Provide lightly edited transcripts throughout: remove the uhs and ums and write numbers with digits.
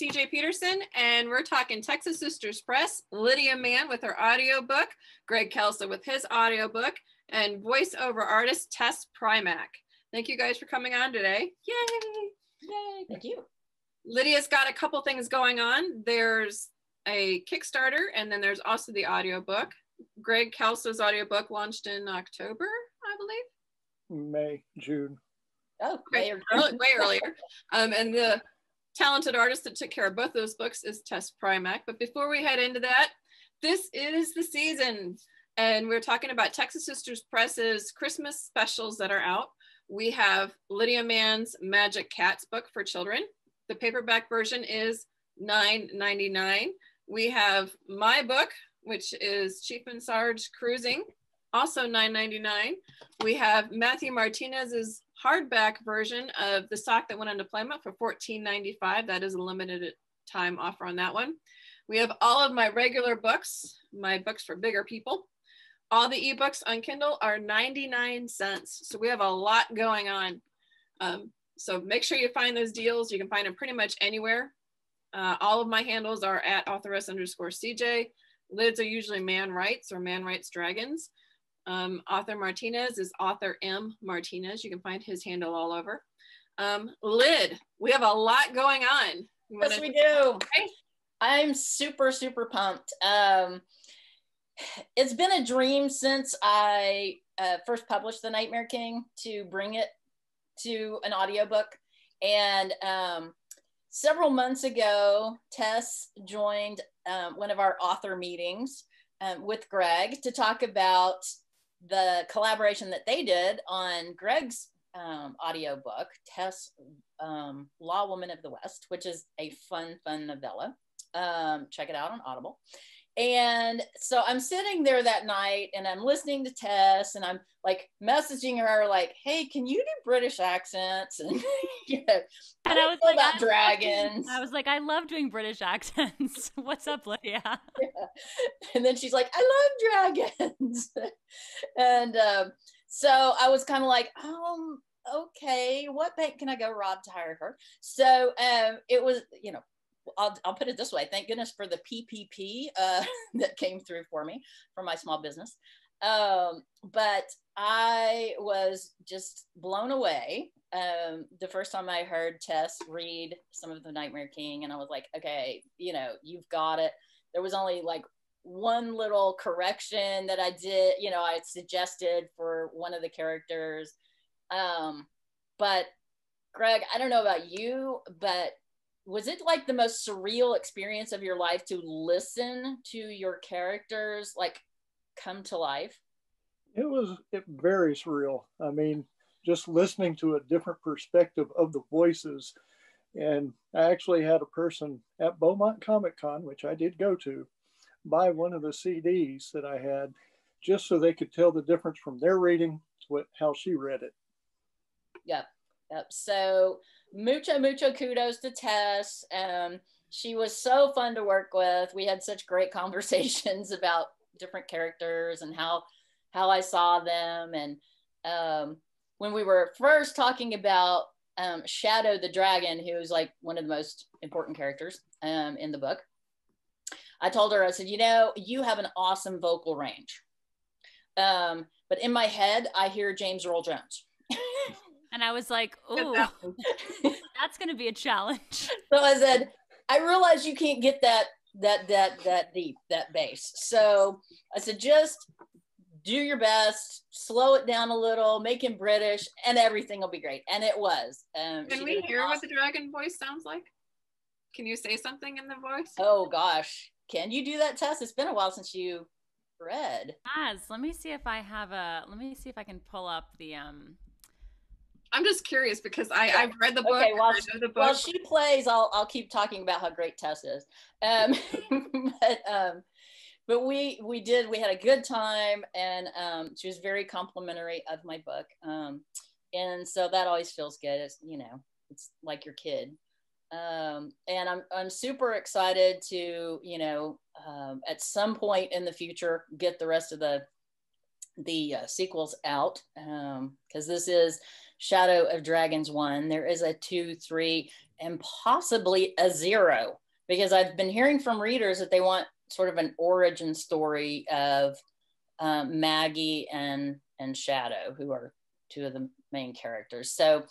TJ Peterson, and we're talking Texas Sisters Press, Lydia Mann with her audiobook, Greg Kelso with his audiobook, and voiceover artist Tess Primack. Thank you guys for coming on today. Yay! Yay, thank you. Lydia's got a couple things going on. There's a Kickstarter, and then there's also the audiobook. Greg Kelso's audiobook launched in October, I believe. May, June. Oh, okay. Way earlier. And the talented artist that took care of both those books is Tess Primack. But before we head into that, this is the season. And we're talking about Texas Sisters Press's Christmas specials that are out. We have Lydia Mann's Magic Cats book for children. The paperback version is $9.99. We have my book, which is Chief and Sarge Cruising, also $9.99. We have Matthew Martinez's hardback version of The Sock That Went on Deployment for $14.95. That is a limited time offer on that one. We have all of my regular books, my books for bigger people. All the ebooks on Kindle are 99 cents. So we have a lot going on. So make sure you find those deals. You can find them pretty much anywhere. All of my handles are at authoress_CJ. Lids are usually Man Writes or Man Writes Dragons. Author Martinez is Author M Martinez. You can find his handle all over. Lyd, we have a lot going on. Yes, we do. Okay. I'm super, super pumped. It's been a dream since I first published The Nightmare King to bring it to an audiobook. And several months ago, Tess joined one of our author meetings with Greg to talk about the collaboration that they did on Greg's audiobook, Tess, Law Woman of the West, which is a fun novella. Check it out on Audible. And so I'm sitting there that night and I'm listening to Tess and I'm like messaging her like, hey, can you do British accents? And, you know, and I was like, about dragons. I was like, I love doing British accents. What's up, Lydia? Yeah. And then she's like, I love dragons. And so I was kind of like, okay, what bank can I go rob to hire her? So it was, you know, I'll put it this way. Thank goodness for the PPP that came through for me for my small business. But I was just blown away the first time I heard Tess read some of The Nightmare King, and I was like, okay, you know, you've got it. There was only like one little correction that I did, you know, I suggested for one of the characters. But Greg, I don't know about you, but was it like the most surreal experience of your life to listen to your characters like come to life? It was very surreal. I mean, just listening to a different perspective of the voices. And I actually had a person at Beaumont Comic Con, which I did go to, buy one of the CDs that I had just so they could tell the difference from their reading to how she read it. Yep. So mucho kudos to Tess. She was so fun to work with. We had such great conversations about different characters and how I saw them. And when we were first talking about Shadow the Dragon, who was like one of the most important characters in the book, I told her, I said, you know, you have an awesome vocal range. But in my head, I hear James Earl Jones. And I was like, oh, that's going to be a challenge. So I said, I realize you can't get that deep, that bass. So I said, just do your best, slow it down a little, make him British, and everything will be great. And it was. Can we hear what the dragon voice sounds like? Can you say something in the voice? Oh, gosh. Can you do that, Tess? It's been a while since you read. Yes. Let me see if I can pull up the... I'm just curious because I've read the book. Okay, while she plays, I'll keep talking about how great Tess is. But we had a good time, and she was very complimentary of my book. And so that always feels good. It's, you know, it's like your kid. And I'm super excited to, you know, at some point in the future, get the rest of the the sequels out, because this is Shadow of Dragons 1. There is a 2, 3, and possibly a 0, because I've been hearing from readers that they want sort of an origin story of Maggie and Shadow, who are two of the main characters. So,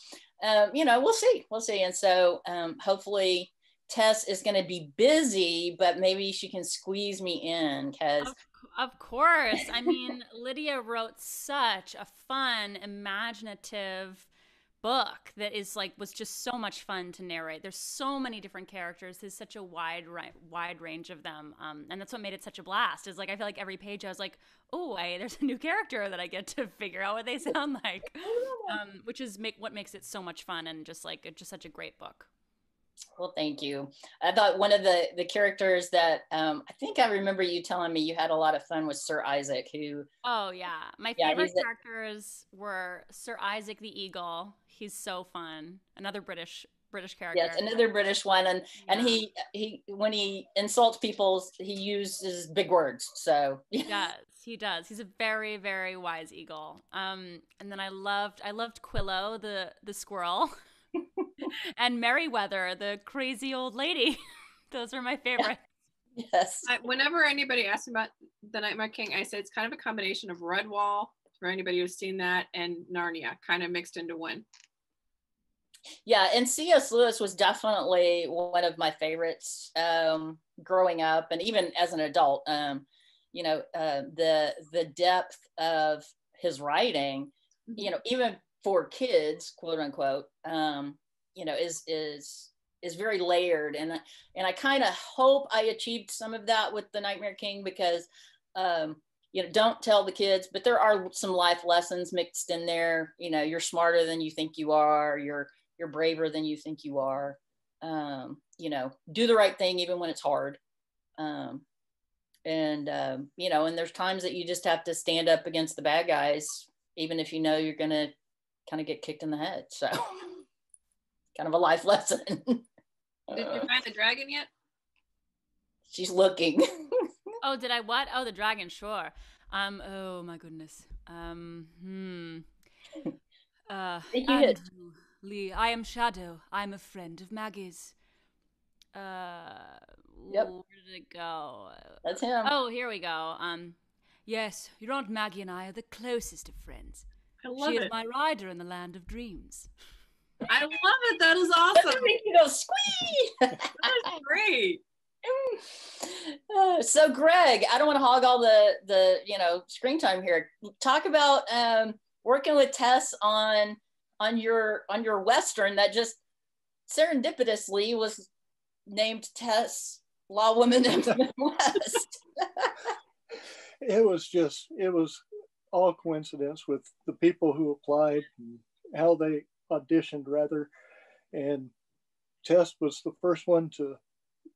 we'll see. And so hopefully Tess is going to be busy, but maybe she can squeeze me in, because of course. I mean, Lydia wrote such a fun, imaginative book that was just so much fun to narrate. There's so many different characters. There's such a wide range of them, and that's what made it such a blast. Is like I feel like every page I was like, oh, there's a new character that I get to figure out what they sound like, which is what makes it so much fun, and just such a great book. Well, thank you. I thought one of the characters that I think I remember you telling me you had a lot of fun with Sir Isaac, who... Oh, yeah. My favorite characters were Sir Isaac the Eagle. He's so fun. Another British character. Yes, another British one. And he when he insults people, he uses big words. So he does. He's a very, very wise eagle. And then I loved Quillo, the squirrel. And Merryweather, the crazy old lady. Those are my favorites. Yes. Whenever anybody asks me about The Nightmare King, I say it's kind of a combination of Redwall, for anybody who's seen that, and Narnia, kind of mixed into one. Yeah, and C.S. Lewis was definitely one of my favorites growing up, and even as an adult. The depth of his writing, even for kids, quote unquote, is very layered, and I kind of hope I achieved some of that with The Nightmare King, because don't tell the kids, but there are some life lessons mixed in there. You're smarter than you think you are. You're braver than you think you are. Do the right thing even when it's hard. And there's times that you just have to stand up against the bad guys, even if you're gonna kind of get kicked in the head. So kind of a life lesson. Did you find the dragon yet? She's looking. Oh, did I what? Oh, the dragon, sure. Oh my goodness. Andrew, Leigh, I am Shadow. I'm a friend of Maggie's. Yep. Where did it go? That's him. Oh, here we go. Yes, your Aunt Maggie and I are the closest of friends. She is my rider in the land of dreams. I love it. That is awesome. Make you go squee. That's great. So Greg, I don't want to hog all the screen time here. Talk about working with Tess on your Western that just serendipitously was named Tess, Law Woman in the Midwest. It was all coincidence with the people who applied and how they auditioned, rather. And Tess was the first one to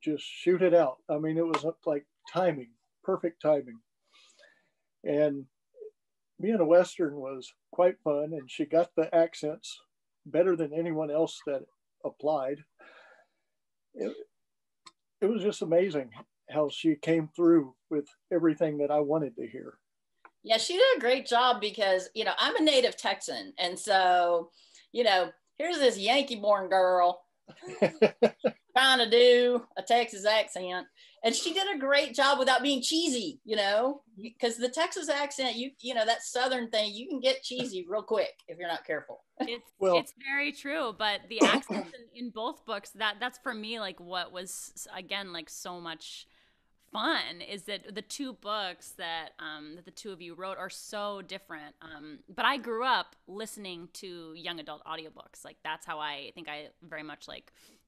just shoot it out. I mean, it was like timing, perfect timing. And being a Western was quite fun, and she got the accents better than anyone else that applied. It was just amazing how she came through with everything that I wanted to hear. Yeah, she did a great job, because, I'm a native Texan. And so, here's this Yankee-born girl trying to do a Texas accent. And she did a great job without being cheesy, because the Texas accent, that Southern thing, you can get cheesy real quick if you're not careful. It's very true, but the accents in both books, that's for me, like, what was, again, like, so much fun is that the two books that the two of you wrote are so different. But I grew up listening to young adult audiobooks. Like, that's how I think I very much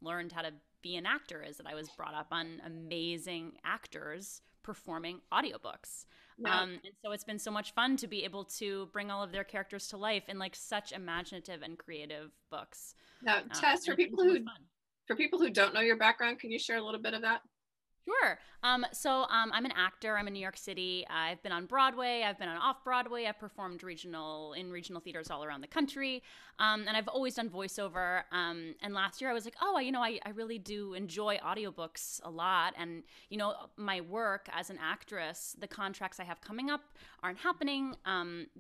learned how to be an actor, is that I was brought up on amazing actors performing audiobooks. Wow. And so it's been so much fun to be able to bring all of their characters to life in such imaginative and creative books. Now, Tess, for people who don't know your background, can you share a little bit of that? Sure. I'm an actor. I'm in New York City. I've been on Broadway. I've been on off Broadway. I've performed in regional theaters all around the country. And I've always done voiceover. And last year I was like, oh, I really do enjoy audiobooks a lot. And, my work as an actress, the contracts I have coming up aren't happening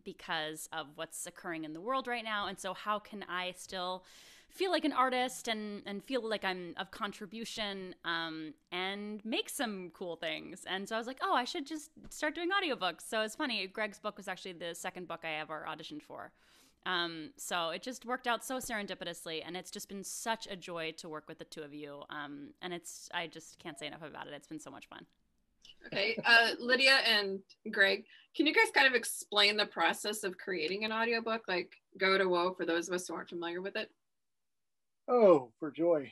because of what's occurring in the world right now. And so how can I still feel like an artist and feel like I'm of contribution and make some cool things. And so I was like, oh, I should just start doing audiobooks. So it's funny, Greg's book was actually the second book I ever auditioned for. So it just worked out so serendipitously, and it's just been such a joy to work with the two of you. And I just can't say enough about it. It's been so much fun. Okay, Lydia and Greg, can you guys kind of explain the process of creating an audiobook, like go to woe for those of us who aren't familiar with it? Oh, for joy.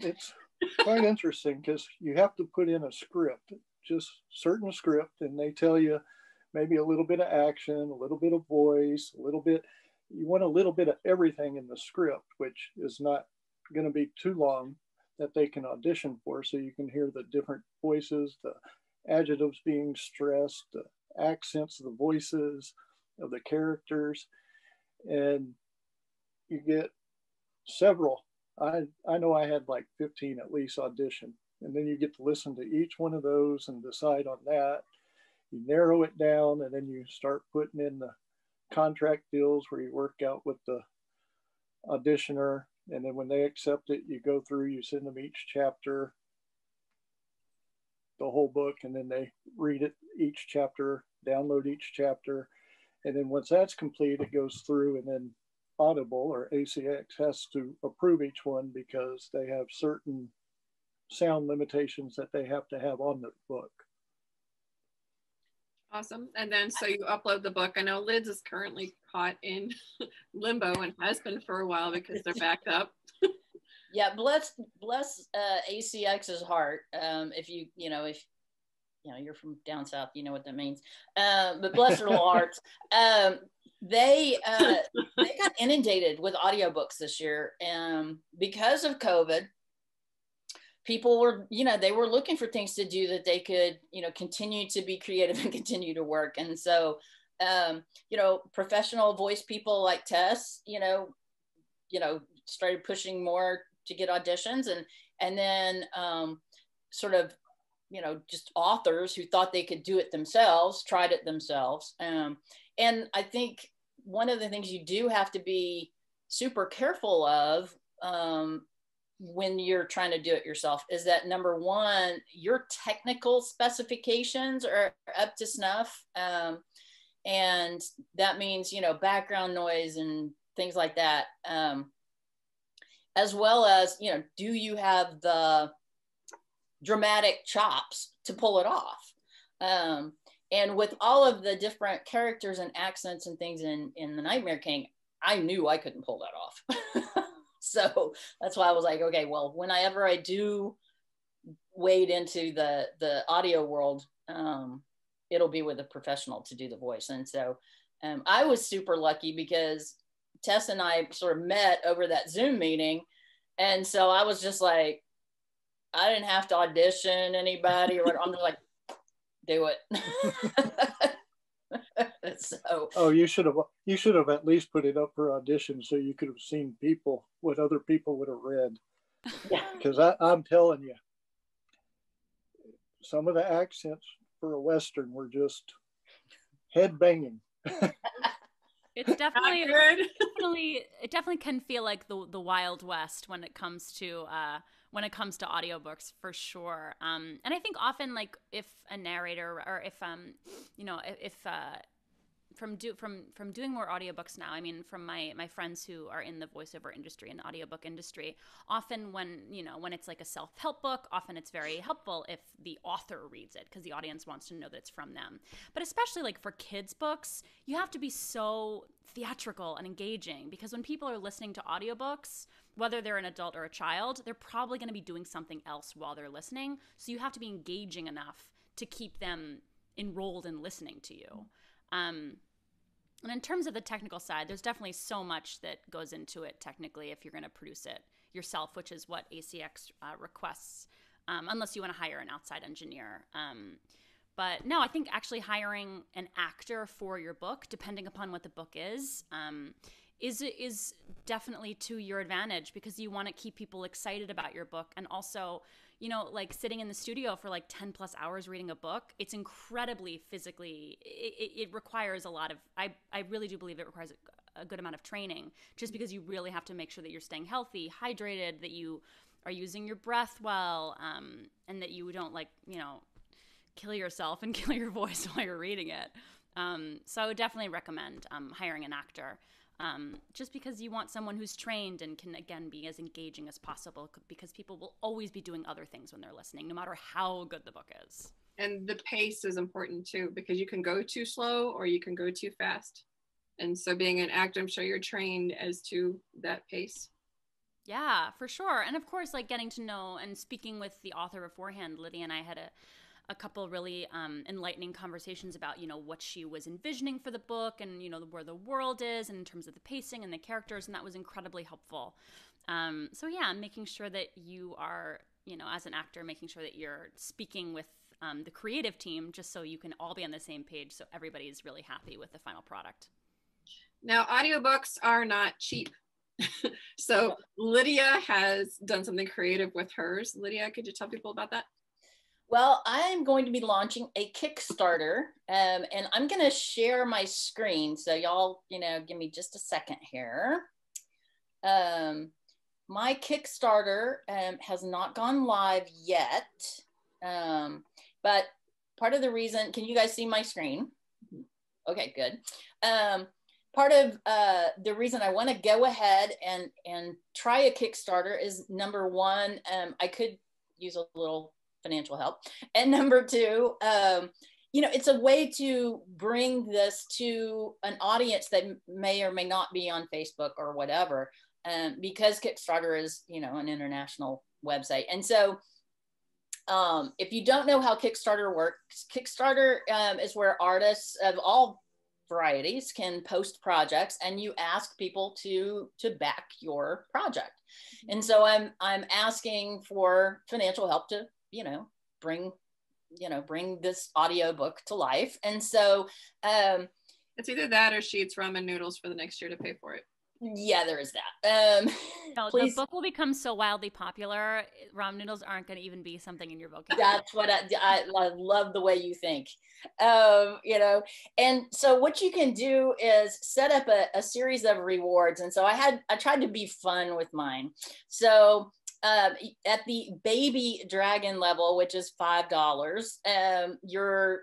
It's quite interesting because you have to put in a script, just certain script, and they tell you maybe a little bit of action, a little bit of voice, you want a little bit of everything in the script, which is not going to be too long that they can audition for. So you can hear the different voices, the adjectives being stressed, the accents of the voices of the characters, and you get several. I know I had like 15 at least audition, and then you get to listen to each one of those and decide on that. You narrow it down, and then you start putting in the contract deals where you work out with the auditioner, and then when they accept it, you go through, you send them each chapter, the whole book, and then they read it, each chapter, download each chapter, and then once that's complete, it goes through, and then Audible or ACX has to approve each one because they have certain sound limitations that they have to have on the book. Awesome. And then so you upload the book. I know Lids is currently caught in limbo and has been for a while because they're backed up. Yeah, bless ACX's heart. If you're from down south, you know what that means. But bless their little hearts. They got inundated with audiobooks this year, because of COVID. People were, they were looking for things to do that they could, continue to be creative and continue to work. And so, professional voice people like Tess, started pushing more to get auditions, and then sort of, just authors who thought they could do it themselves, tried it themselves. And I think one of the things you do have to be super careful of when you're trying to do it yourself is that, number one, your technical specifications are up to snuff. And that means, background noise and things like that. As well as, do you have the dramatic chops to pull it off? And with all of the different characters and accents and things in The Nightmare King, I knew I couldn't pull that off. So that's why I was like, okay, well, whenever I do wade into the audio world, it'll be with a professional to do the voice. And so I was super lucky because Tess and I sort of met over that Zoom meeting. And so I was just like, I didn't have to audition anybody or I'm just like, do it. So, oh, you should have at least put it up for audition so you could have seen what other people would have read. Because I'm telling you, some of the accents for a Western were just head banging. It's definitely it definitely can feel like the Wild West when it comes to audiobooks, for sure. And I think often, like, if a narrator or if from doing more audiobooks now, I mean, from my friends who are in the voiceover industry and the audiobook industry, often when it's like a self-help book, often it's very helpful if the author reads it because the audience wants to know that it's from them. But especially like for kids' books, you have to be so theatrical and engaging because when people are listening to audiobooks, whether they're an adult or a child, they're probably going to be doing something else while they're listening. So you have to be engaging enough to keep them enrolled in listening to you. And in terms of the technical side, there's definitely so much that goes into it technically if you're going to produce it yourself, which is what ACX requests unless you want to hire an outside engineer. But no, I think actually hiring an actor for your book, depending upon what the book is definitely to your advantage, because you want to keep people excited about your book. And also, you know, like sitting in the studio for like 10 plus hours reading a book, it's incredibly physically, it requires a lot of, I really do believe it requires a good amount of training, just because you really have to make sure that you're staying healthy, hydrated, that you are using your breath well, and that you don't, like, you know, kill yourself and kill your voice while you're reading it. So I would definitely recommend hiring an actor. Just because you want someone who's trained and can, again, be as engaging as possible, because people will always be doing other things when they're listening, no matter how good the book is. And the pace is important too, because you can go too slow or you can go too fast. And so being an actor, I'm sure you're trained as to that pace. Yeah, for sure. And of course, like getting to know and speaking with the author beforehand, Lydia and I had a couple really enlightening conversations about, you know, what she was envisioning for the book and, you know, where the world is and in terms of the pacing and the characters. And that was incredibly helpful. So yeah, making sure that you are, you know, as an actor, making sure that you're speaking with the creative team, just so you can all be on the same page, so everybody's really happy with the final product. Now, audiobooks are not cheap. So Lydia has done something creative with hers. Lydia, could you tell people about that? Well, I'm going to be launching a Kickstarter, and I'm going to share my screen. So y'all, you know, give me just a second here. My Kickstarter has not gone live yet, but part of the reason, can you guys see my screen? Okay, good. Part of the reason I want to go ahead and try a Kickstarter is, number one, I could use a little financial help. And number two, you know, it's a way to bring this to an audience that may or may not be on Facebook or whatever, because Kickstarter is, you know, an international website. And so if you don't know how Kickstarter works, Kickstarter is where artists of all varieties can post projects, and you ask people to back your project. And so I'm asking for financial help to, you know, bring this audiobook to life. And so it's either that or she eats ramen noodles for the next year to pay for it. Yeah, there is that. No, the book will become so wildly popular, ramen noodles aren't going to even be something in your vocabulary. That's what I love the way you think. You know, and so what you can do is set up a series of rewards. And so I tried to be fun with mine. So at the baby dragon level, which is $5, your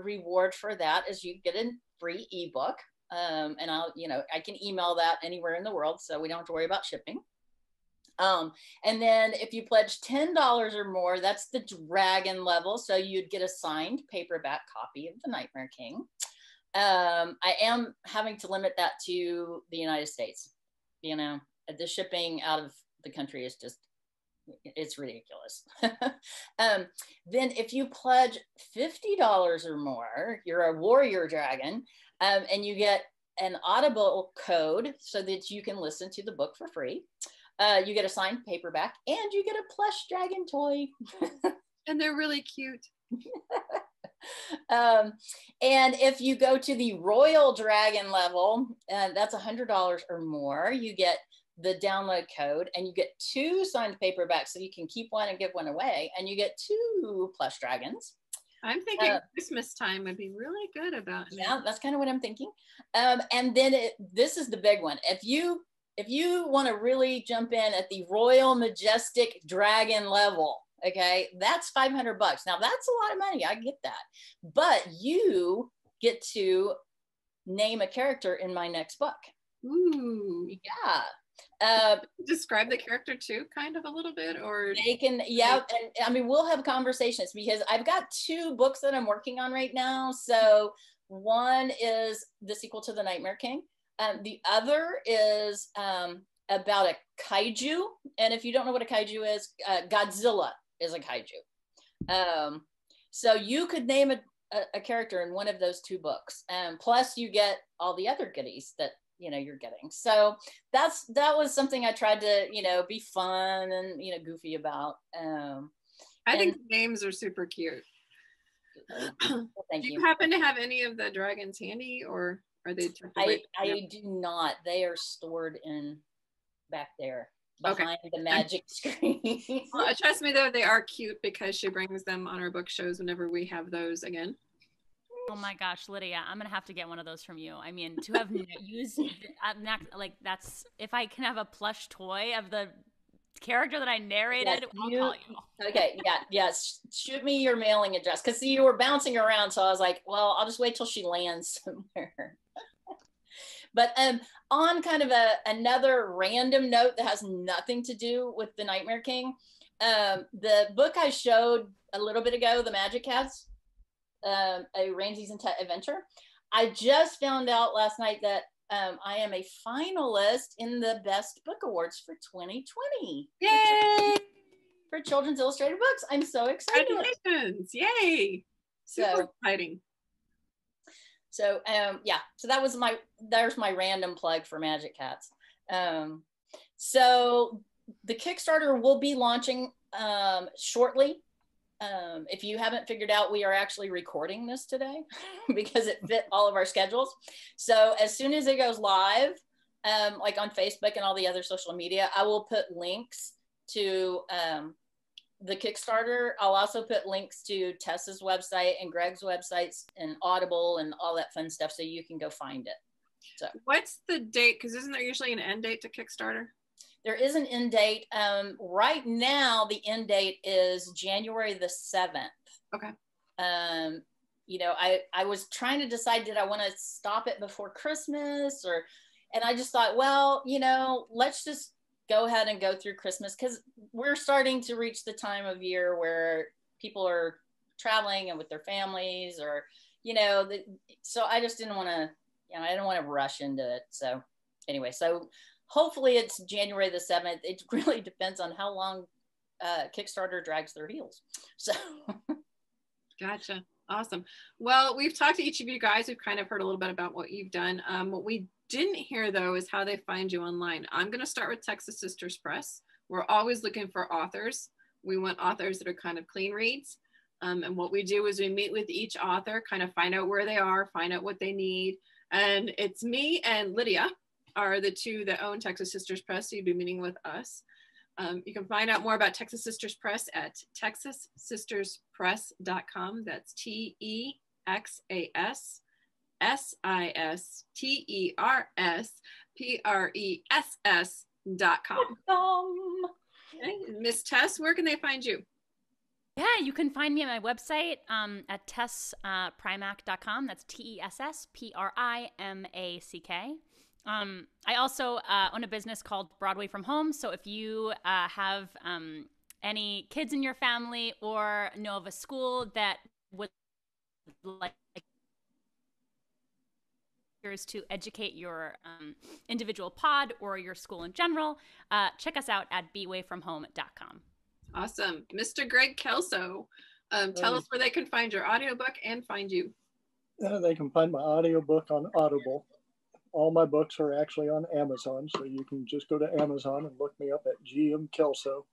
reward for that is you get a free ebook. And I can email that anywhere in the world, so we don't have to worry about shipping. And then if you pledge $10 or more, that's the dragon level. So you'd get a signed paperback copy of The Nightmare King. I am having to limit that to the United States. You know, the shipping out of the country is just, it's ridiculous. Then if you pledge $50 or more, you're a warrior dragon, and you get an Audible code so that you can listen to the book for free. You get a signed paperback, and you get a plush dragon toy. And they're really cute. And if you go to the royal dragon level, that's $100 or more, you get the download code, and you get 2 signed paperbacks, so you can keep one and give one away, and you get 2 plush dragons. I'm thinking Christmas time would be really good about it. Yeah, that's kind of what I'm thinking. And then this is the big one. If you want to really jump in at the royal majestic dragon level, okay, that's $500. Now that's a lot of money. I get that, but you get to name a character in my next book. Ooh, yeah. Describe the character too, kind of a little bit, or they can, yeah. And I mean, we'll have conversations, because I've got 2 books that I'm working on right now. So one is the sequel to The Nightmare King. The other is about a kaiju. And if you don't know what a kaiju is, Godzilla is a kaiju. So you could name a character in one of those 2 books. Plus you get all the other goodies that, you know, you're getting. So that was something I tried to, you know, be fun and, you know, goofy about. I think the names are super cute. Well, thank Do you. you happen to have any of the dragons handy, or are they tucked away? I do not. They are stored in back there behind the magic screen. Well, trust me though, they are cute because she brings them on our book shows whenever we have those again. Oh my gosh, Lydia, I'm gonna have to get one of those from you. I mean, to have used like that's if I can have a plush toy of the character that I narrated, I'll call you. Okay, yes. Shoot me your mailing address because you were bouncing around, so I was like, well, I'll just wait till she lands somewhere. But on kind of another random note that has nothing to do with the Nightmare King, the book I showed a little bit ago, The Magic Cats, a Ramses and Tet adventure. I just found out last night that I am a finalist in the Best Book Awards for 2020. Yay! For Children's Illustrated Books. I'm so excited. Congratulations! Yay! Super exciting. So yeah, so there's my random plug for Magic Cats. So the Kickstarter will be launching shortly. If you haven't figured out, we are actually recording this today because it fit all of our schedules. So as soon as it goes live, like on Facebook and all the other social media, I will put links to the Kickstarter. I'll also put links to Tessa's website and Greg's websites and Audible and all that fun stuff so you can go find it. So what's the date? Because isn't there usually an end date to Kickstarter? There is an end date. Right now, the end date is January the 7th. Okay. You know, I was trying to decide, did I want to stop it before Christmas and I just thought, well, you know, let's just go ahead and go through Christmas because we're starting to reach the time of year where people are traveling and with their families or, you know, so I just didn't want to, you know, I didn't want to rush into it. So anyway, so hopefully it's January the 7th. It really depends on how long Kickstarter drags their heels. So. Gotcha. Awesome. Well, we've talked to each of you guys. We've kind of heard a little bit about what you've done. What we didn't hear though is how they find you online. I'm going to start with Texas Sisters Press. We're always looking for authors. We want authors that are kind of clean reads. And what we do is we meet with each author, kind of find out where they are, find out what they need. And it's me and Lydia are the two that own Texas Sisters Press. So you'll be meeting with us. You can find out more about Texas Sisters Press at texassisterspress.com. That's TEXASSISTERSPRESS.com. Okay. Miss Tess, where can they find you? Yeah, you can find me at my website at tessprimack.com. That's TESSPRIMACK. I also own a business called Broadway from Home. So if you have any kids in your family or know of a school that would like to educate your individual pod or your school in general, check us out at bewayfromhome.com. Awesome. Mr. Greg Kelso, tell us where they can find your audiobook and find you. They can find my audiobook on Audible. All my books are actually on Amazon, so you can just go to Amazon and look me up at GM Kelso.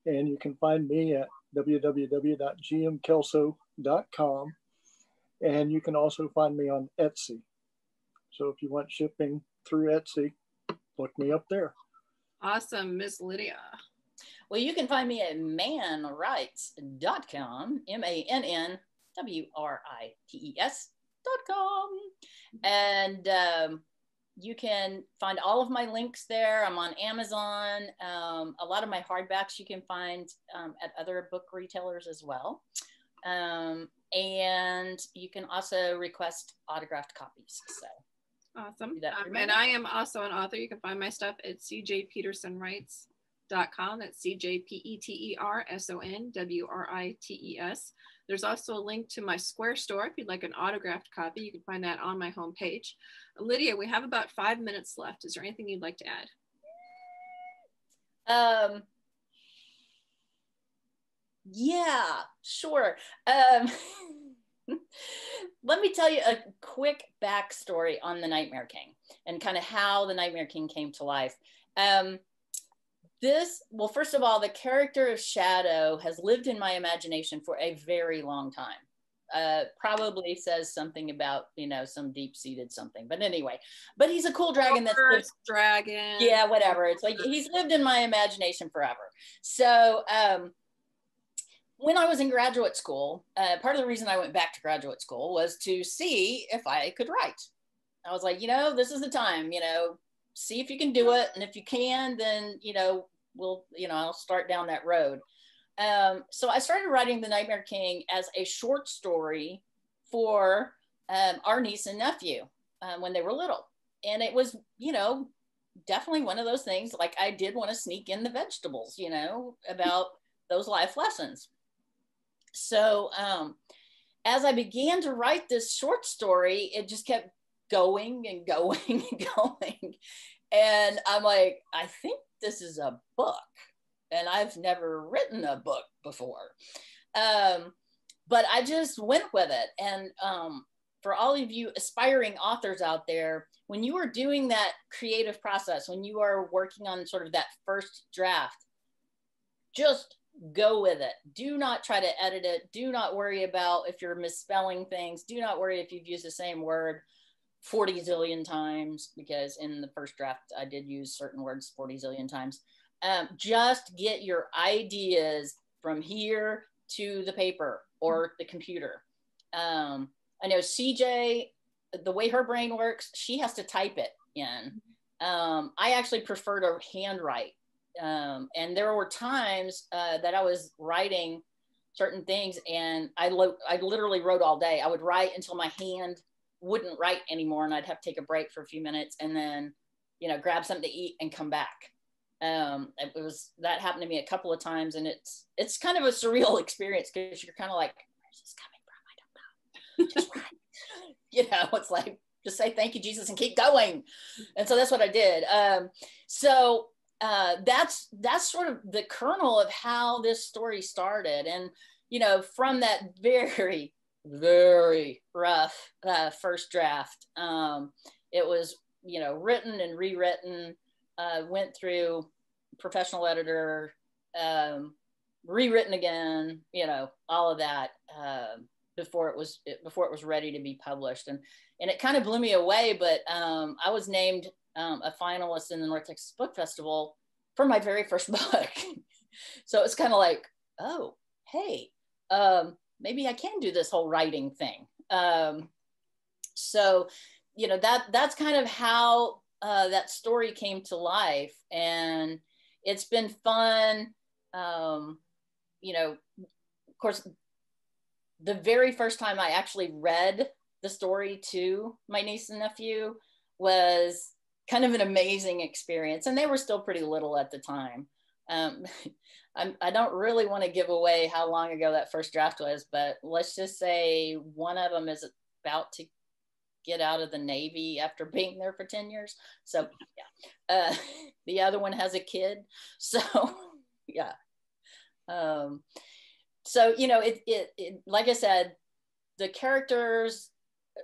And you can find me at www.gmkelso.com. And you can also find me on Etsy. So if you want shipping through Etsy, look me up there. Awesome. Miss Lydia. Well, you can find me at mannwrites.com, MANNWRITES.com. And you can find all of my links there. I'm on Amazon. A lot of my hardbacks you can find at other book retailers as well. And you can also request autographed copies. So awesome. And I am also an author. You can find my stuff at cjpetersonwrites.com. That's CJPETERSONWRITES. There's also a link to my Square store. If you'd like an autographed copy, you can find that on my homepage. Lydia, we have about 5 minutes left. Is there anything you'd like to add? Yeah, sure. Let me tell you a quick backstory on the Nightmare King and kind of how the Nightmare King came to life. well, first of all, the character of Shadow has lived in my imagination for a very long time. Probably says something about, you know, some deep-seated something. But anyway, but he's a cool dragon that's lived, dragon. Yeah, whatever. It's like he's lived in my imagination forever. So when I was in graduate school, part of the reason I went back to graduate school was to see if I could write. I was like, you know, this is the time, you know, see if you can do it. And if you can, then, you know, I'll start down that road. So I started writing The Nightmare King as a short story for our niece and nephew when they were little. And it was, you know, definitely one of those things, like I did want to sneak in the vegetables, you know, about those life lessons. So as I began to write this short story, it just kept going and going and going. And I'm like, I think this is a book. And I've never written a book before. But I just went with it. And for all of you aspiring authors out there, when you are doing that creative process, when you are working on sort of that first draft, just go with it. Do not try to edit it. Do not worry about if you're misspelling things. Do not worry if you've used the same word 40 zillion times, because in the first draft, I did use certain words 40 zillion times. Just get your ideas from here to the paper or the computer. I know CJ, the way her brain works, she has to type it in. I actually prefer to handwrite. And there were times that I was writing certain things and I literally wrote all day. I would write until my hand wouldn't write anymore and I'd have to take a break for a few minutes and then, you know, grab something to eat and come back. That happened to me a couple of times, and it's kind of a surreal experience because you're kind of like, where's this coming from? I don't know. Just write. You know, it's like, just say thank you, Jesus, and keep going. And so that's what I did. That's sort of the kernel of how this story started. And, you know, from that very, very rough first draft, it was, you know, written and rewritten, went through professional editor, rewritten again, you know, all of that before it was ready to be published. And it kind of blew me away, but I was named a finalist in the North Texas Book Festival for my very first book. So it's kind of like, oh, hey, maybe I can do this whole writing thing. So, you know, that's kind of how that story came to life. And it's been fun. You know, of course, the very first time I actually read the story to my niece and nephew was kind of an amazing experience. And they were still pretty little at the time. I don't really want to give away how long ago that first draft was, but let's just say one of them is about to get out of the Navy after being there for 10 years. So yeah, the other one has a kid. So yeah. So, you know, it like I said, the characters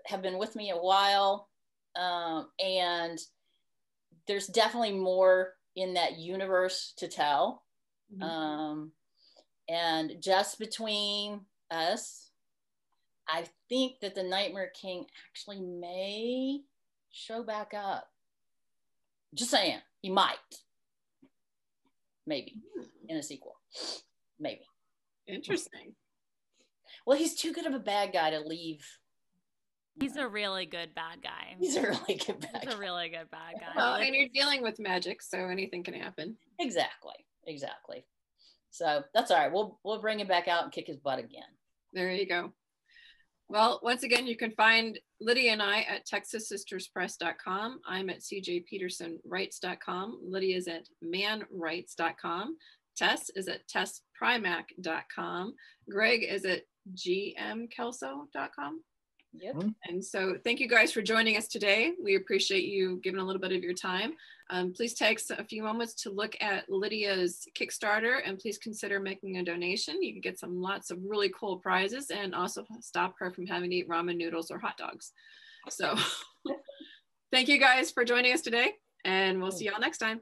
have been with me a while. And there's definitely more in that universe to tell. Mm-hmm. And just between us, I think that the Nightmare King actually may show back up. Just saying, he might. Maybe in a sequel. Maybe. Interesting. Well, he's too good of a bad guy to leave. He's a really good bad guy. He's a really good bad guy. He's a really good bad guy. Well, and you're dealing with magic, so anything can happen. Exactly. So that's all right. We'll bring him back out and kick his butt again. There you go. Well, once again, you can find Lydia and I at TexasSistersPress.com. I'm at CJPetersonWrites.com. Lydia is at manwrites.com. Tess is at TessPrimac.com. Greg is at GMKelso.com. Yep. And so thank you guys for joining us today. We appreciate you giving a little bit of your time. Please take a few moments to look at Lydia's Kickstarter and please consider making a donation. You can get lots of really cool prizes and also stop her from having to eat ramen noodles or hot dogs. So thank you guys for joining us today and we'll see y'all next time.